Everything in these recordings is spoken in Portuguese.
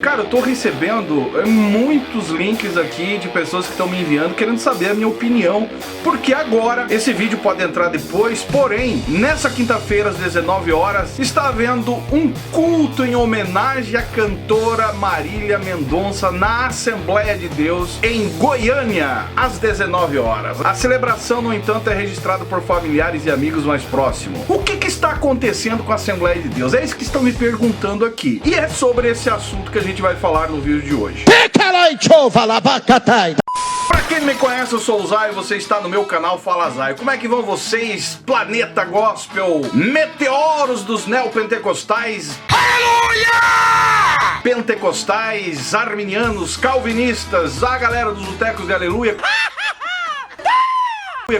Cara, eu tô recebendo muitos links aqui de pessoas que estão me enviando querendo saber a minha opinião, porque agora esse vídeo pode entrar depois, porém, nessa quinta-feira às 19 horas, está havendo um culto em homenagem à cantora Marília Mendonça na Assembleia de Deus em Goiânia, às 19 horas. A celebração, no entanto, é registrada por familiares e amigos mais próximos. O que está acontecendo com a Assembleia de Deus? É isso que estão me perguntando aqui. E é sobre esse assunto que a gente vai falar no vídeo de hoje. Pra quem não me conhece, eu sou o Zay, você está no meu canal Fala Zay. Como é que vão vocês, planeta gospel, meteoros dos neopentecostais, aleluia! Pentecostais, arminianos, calvinistas, a galera dos botecos de aleluia.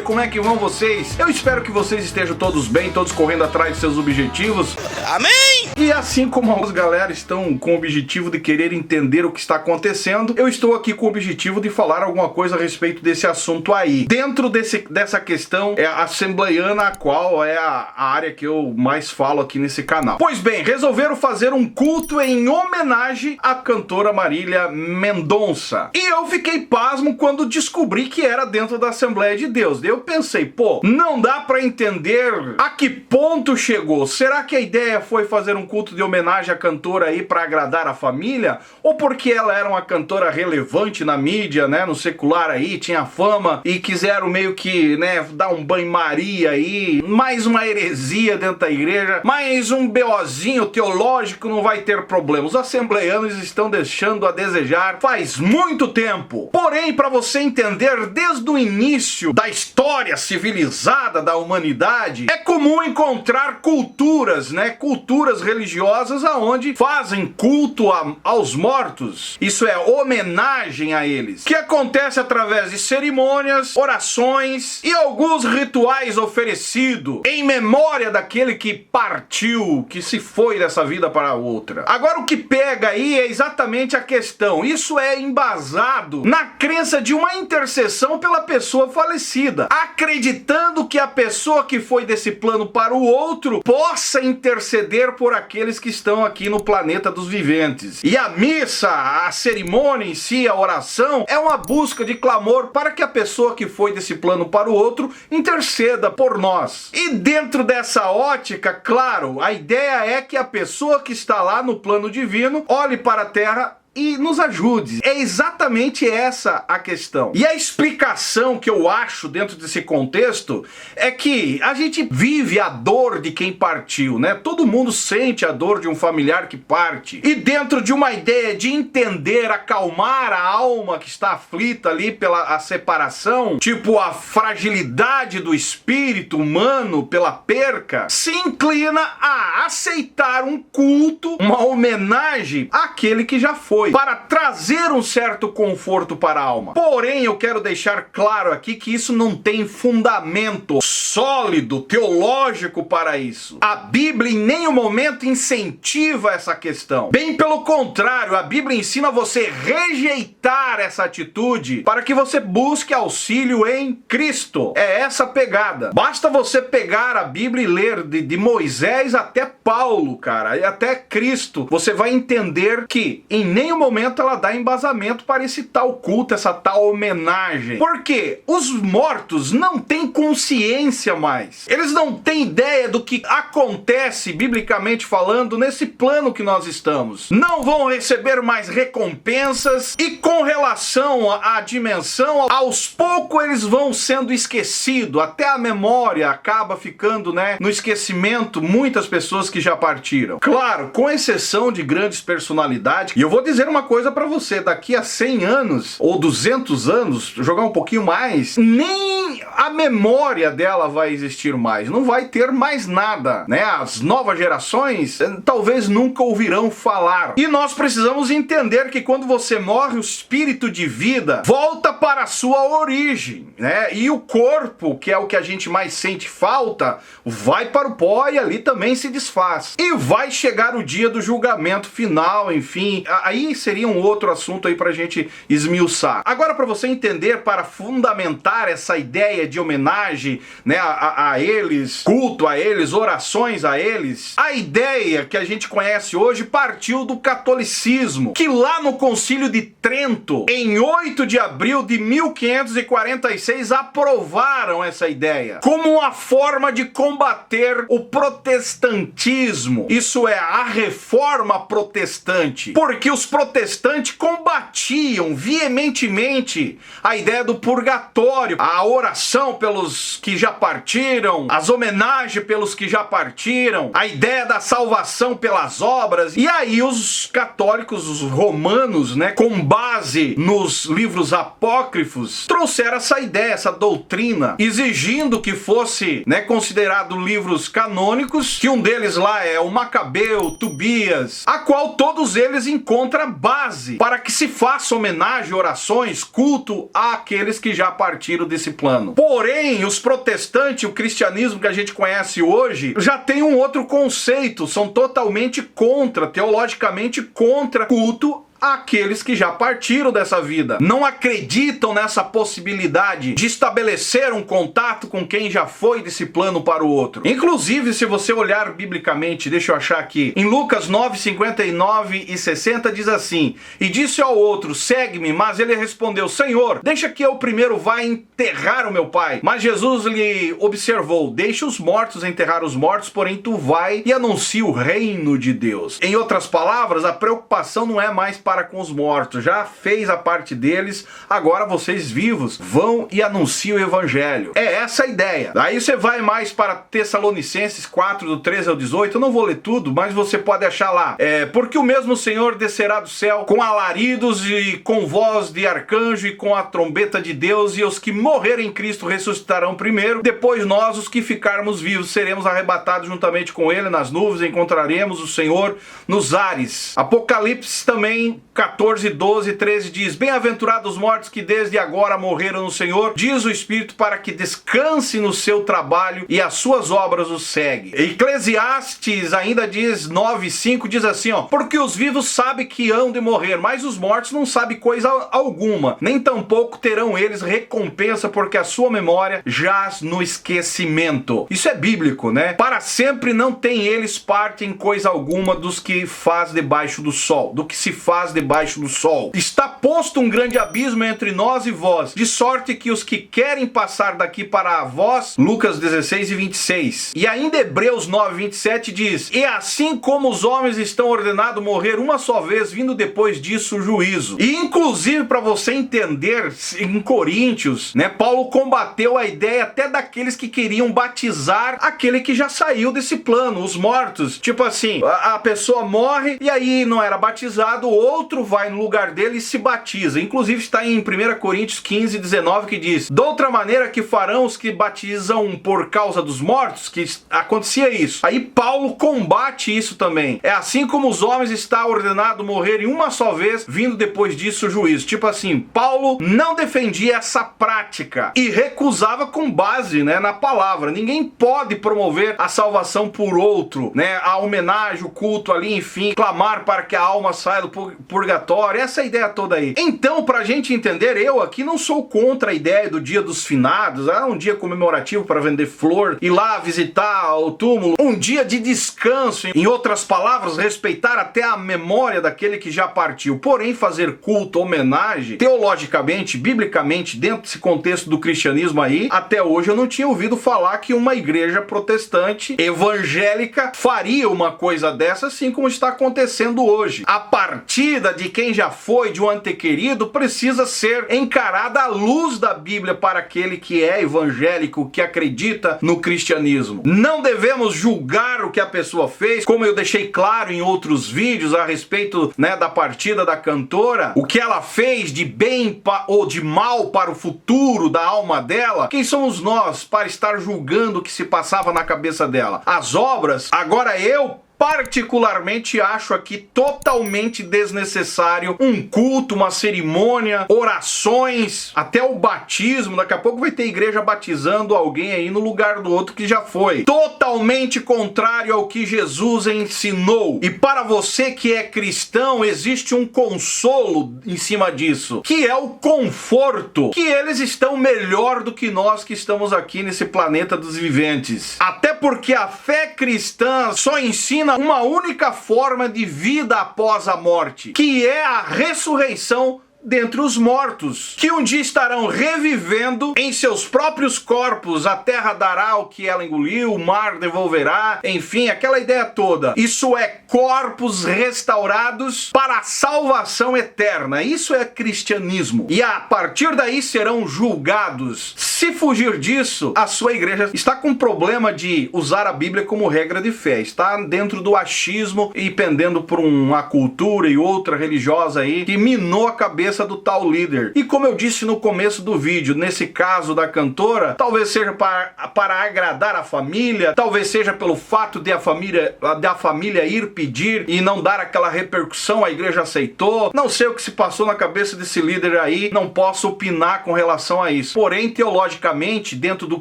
Como é que vão vocês? Eu espero que vocês estejam todos bem, todos correndo atrás de seus objetivos. Amém! E assim como algumas galera estão com o objetivo de querer entender o que está acontecendo, eu estou aqui com o objetivo de falar alguma coisa a respeito desse assunto aí. Dentro dessa questão é a assembleiana, a qual é a área que eu mais falo aqui nesse canal. Pois bem, resolveram fazer um culto em homenagem à cantora Marília Mendonça. E eu fiquei pasmo quando descobri que era dentro da Assembleia de Deus. Daí eu pensei, pô, não dá pra entender a que ponto chegou. Será que a ideia foi fazer um culto de homenagem à cantora aí pra agradar a família? Ou porque ela era uma cantora relevante na mídia, né, no secular aí, tinha fama e quiseram meio que, né, dar um banho-maria aí, mais uma heresia dentro da igreja, mais um BOzinho teológico, não vai ter problema. Os assembleianos estão deixando a desejar faz muito tempo. Porém, pra você entender desde o início da história civilizada da humanidade, é comum encontrar culturas, né? Culturas religiosas aonde fazem culto aos mortos. Isso é homenagem a eles, que acontece através de cerimônias, orações e alguns rituais oferecidos em memória daquele que partiu, que se foi dessa vida para outra. Agora o que pega aí é exatamente a questão. Isso é embasado na crença de uma intercessão pela pessoa falecida, acreditando que a pessoa que foi desse plano para o outro possa interceder por aqueles que estão aqui no planeta dos viventes. E a missa, a cerimônia em si, a oração, é uma busca de clamor para que a pessoa que foi desse plano para o outro interceda por nós. E dentro dessa ótica, claro, a ideia é que a pessoa que está lá no plano divino olhe para a terra e nos ajude. É exatamente essa a questão. E a explicação que eu acho dentro desse contexto é que a gente vive a dor de quem partiu, né? Todo mundo sente a dor de um familiar que parte. E dentro de uma ideia de entender, acalmar a alma que está aflita ali pela separação, tipo a fragilidade do espírito humano pela perca, se inclina a aceitar um culto, uma homenagem àquele que já foi, para trazer um certo conforto para a alma. Porém, eu quero deixar claro aqui que isso não tem fundamento sólido, teológico para isso. A Bíblia em nenhum momento incentiva essa questão. Bem pelo contrário, a Bíblia ensina você rejeitar essa atitude para que você busque auxílio em Cristo. É essa a pegada. Basta você pegar a Bíblia e ler de Moisés até Paulo, cara, e até Cristo. Você vai entender que em nenhum momento ela dá embasamento para esse tal culto, essa tal homenagem. Porque os mortos não têm consciência mais. Eles não têm ideia do que acontece, biblicamente falando, nesse plano que nós estamos. Não vão receber mais recompensas e com relação à dimensão, aos poucos eles vão sendo esquecidos. Até a memória acaba ficando, né, no esquecimento, muitas pessoas que já partiram. Claro, com exceção de grandes personalidades. E eu vou dizer uma coisa pra você, daqui a 100 anos ou 200 anos, jogar um pouquinho mais, nem a memória dela vai existir mais, não vai ter mais nada, né? As novas gerações talvez nunca ouvirão falar. E nós precisamos entender que quando você morre, o espírito de vida volta para a sua origem, né? E o corpo, que é o que a gente mais sente falta, vai para o pó e ali também se desfaz. E vai chegar o dia do julgamento final, enfim. Aí aí seria um outro assunto aí pra gente esmiuçar. Agora, para você entender, para fundamentar essa ideia de homenagem, né, a eles, culto a eles, orações a eles, a ideia que a gente conhece hoje partiu do catolicismo, que lá no Concílio de Trento, em 8 de abril de 1546, aprovaram essa ideia como uma forma de combater o protestantismo. Isso é, a reforma protestante. Porque os protestantes combatiam veementemente a ideia do purgatório, a oração pelos que já partiram, as homenagens pelos que já partiram, a ideia da salvação pelas obras. E aí os católicos, os romanos, né, com base nos livros apócrifos, trouxeram essa ideia, essa doutrina, exigindo que fosse, né, considerado livros canônicos, que um deles lá é o Macabeu, Tobias, a qual todos eles encontram base para que se faça homenagem, orações, culto àqueles que já partiram desse plano. Porém, os protestantes, o cristianismo que a gente conhece hoje, já tem um outro conceito, são totalmente contra, teologicamente contra culto àqueles que já partiram dessa vida. Não acreditam nessa possibilidade de estabelecer um contato com quem já foi desse plano para o outro. Inclusive, se você olhar biblicamente, deixa eu achar aqui, em Lucas 9, 59 e 60 diz assim: e disse ao outro, segue-me, mas ele respondeu, Senhor, deixa que eu primeiro vá enterrar o meu pai. Mas Jesus lhe observou, deixa os mortos enterrar os mortos, porém tu vai e anuncia o reino de Deus. Em outras palavras, a preocupação não é mais para com os mortos, já fez a parte deles, agora vocês vivos vão e anunciam o evangelho. É essa a ideia. Aí você vai mais para Tessalonicenses 4, do 13 ao 18, eu não vou ler tudo, mas você pode achar lá. Porque o mesmo Senhor descerá do céu com alaridos e com voz de arcanjo e com a trombeta de Deus, e os que morrerem em Cristo ressuscitarão primeiro, depois nós, os que ficarmos vivos, seremos arrebatados juntamente com ele nas nuvens, encontraremos o Senhor nos ares. Apocalipse também 14, 12, 13 diz, bem-aventurados os mortos que desde agora morreram no Senhor, diz o Espírito, para que descanse no seu trabalho e as suas obras o seguem. Eclesiastes ainda diz 9, 5, diz assim, ó, porque os vivos sabem que hão de morrer, mas os mortos não sabem coisa alguma, nem tampouco terão eles recompensa, porque a sua memória jaz no esquecimento. Isso é bíblico, né? Para sempre não tem eles parte em coisa alguma dos que faz debaixo do sol, do que se faz debaixo do sol. Está posto um grande abismo entre nós e vós, de sorte que os que querem passar daqui para vós, Lucas 16 e 26. E ainda Hebreus 9, 27 diz, e assim como os homens estão ordenados morrer uma só vez, vindo depois disso o juízo. E inclusive, para você entender, em Coríntios, né, Paulo combateu a ideia até daqueles que queriam batizar aquele que já saiu desse plano, os mortos. Tipo assim, a pessoa morre e aí não era batizado, outro vai no lugar dele e se batiza. Inclusive está em 1 Coríntios 15, 19 que diz, de outra maneira que farão os que batizam por causa dos mortos, que acontecia isso. Aí Paulo combate isso também. É assim como os homens está ordenado morrerem uma só vez, vindo depois disso o juízo. Tipo assim, Paulo não defendia essa prática e recusava com base, né, na palavra. Ninguém pode promover a salvação por outro, né, a homenagem, o culto ali, enfim, clamar para que a alma saia do purgatório, essa ideia toda aí. Então, pra gente entender, eu aqui não sou contra a ideia do dia dos finados, um dia comemorativo para vender flor, ir lá visitar o túmulo, um dia de descanso, em outras palavras, respeitar até a memória daquele que já partiu. Porém, fazer culto, homenagem, teologicamente, biblicamente, dentro desse contexto do cristianismo aí, até hoje eu não tinha ouvido falar que uma igreja protestante, evangélica, faria uma coisa dessa, assim como está acontecendo hoje. A partida de quem já foi, de um antequerido, precisa ser encarada à luz da Bíblia para aquele que é evangélico, que acredita no cristianismo. Não devemos julgar o que a pessoa fez, como eu deixei claro em outros vídeos a respeito, né, da partida da cantora, o que ela fez de bem ou de mal para o futuro da alma dela. Quem somos nós para estar julgando o que se passava na cabeça dela? As obras, agora eu particularmente acho aqui totalmente desnecessário um culto, uma cerimônia, orações, até o batismo. Daqui a pouco vai ter igreja batizando alguém aí no lugar do outro que já foi. Totalmente contrário ao que Jesus ensinou. E para você que é cristão, existe um consolo em cima disso, que é o conforto, que eles estão melhor do que nós que estamos aqui nesse planeta dos viventes. Até porque a fé cristã só ensina uma única forma de vida após a morte, que é a ressurreição dentre os mortos, que um dia estarão revivendo em seus próprios corpos. A terra dará o que ela engoliu, o mar devolverá, enfim, aquela ideia toda. Isso é corpos restaurados para a salvação eterna. Isso é cristianismo. E a partir daí serão julgados. Se fugir disso, a sua igreja está com problema de usar a Bíblia como regra de fé. Está dentro do achismo e pendendo por uma cultura e outra religiosa aí que minou a cabeça do tal líder. E como eu disse no começo do vídeo, nesse caso da cantora, talvez seja para agradar a família, talvez seja pelo fato de a família ir pedir e não dar aquela repercussão, a igreja aceitou. Não sei o que se passou na cabeça desse líder aí, não posso opinar com relação a isso. Porém, teologicamente, dentro do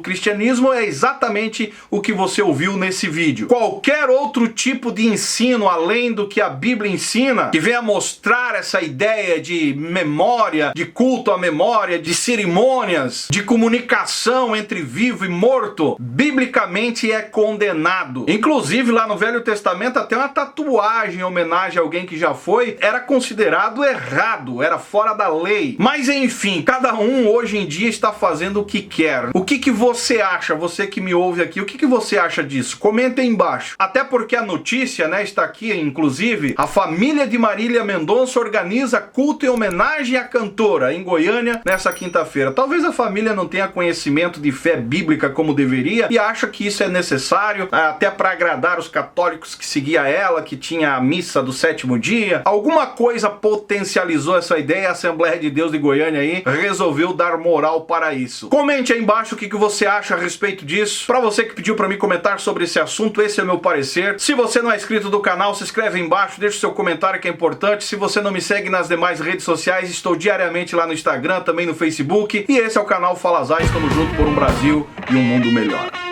cristianismo, é exatamente o que você ouviu nesse vídeo. Qualquer outro tipo de ensino, além do que a Bíblia ensina, que venha mostrar essa ideia de memória, de culto à memória, de cerimônias, de comunicação entre vivo e morto, biblicamente é condenado. Inclusive, lá no Velho Testamento, até uma tatuagem em homenagem a alguém que já foi, era considerado errado, era fora da lei. Mas enfim, cada um hoje em dia está fazendo o que quer. O que você acha, você que me ouve aqui, o que você acha disso? Comenta aí embaixo. Até porque a notícia, né, está aqui, inclusive, a família de Marília Mendonça organiza culto em homenagem à cantora em Goiânia nessa quinta-feira. Talvez a família não tenha conhecimento de fé bíblica como deveria e acha que isso é necessário até para agradar os católicos que seguia ela, que tinha a missa do sétimo dia. Alguma coisa potencializou essa ideia e a Assembleia de Deus de Goiânia aí resolveu dar moral para isso. Comente aí embaixo o que você acha a respeito disso. Para você que pediu para mim comentar sobre esse assunto, esse é o meu parecer. Se você não é inscrito do canal, se inscreve aí embaixo, deixa o seu comentário que é importante. Se você não me segue nas demais redes sociais, estou diariamente lá no Instagram, também no Facebook. E esse é o canal Fala Zay, estamos juntos por um Brasil e um mundo melhor.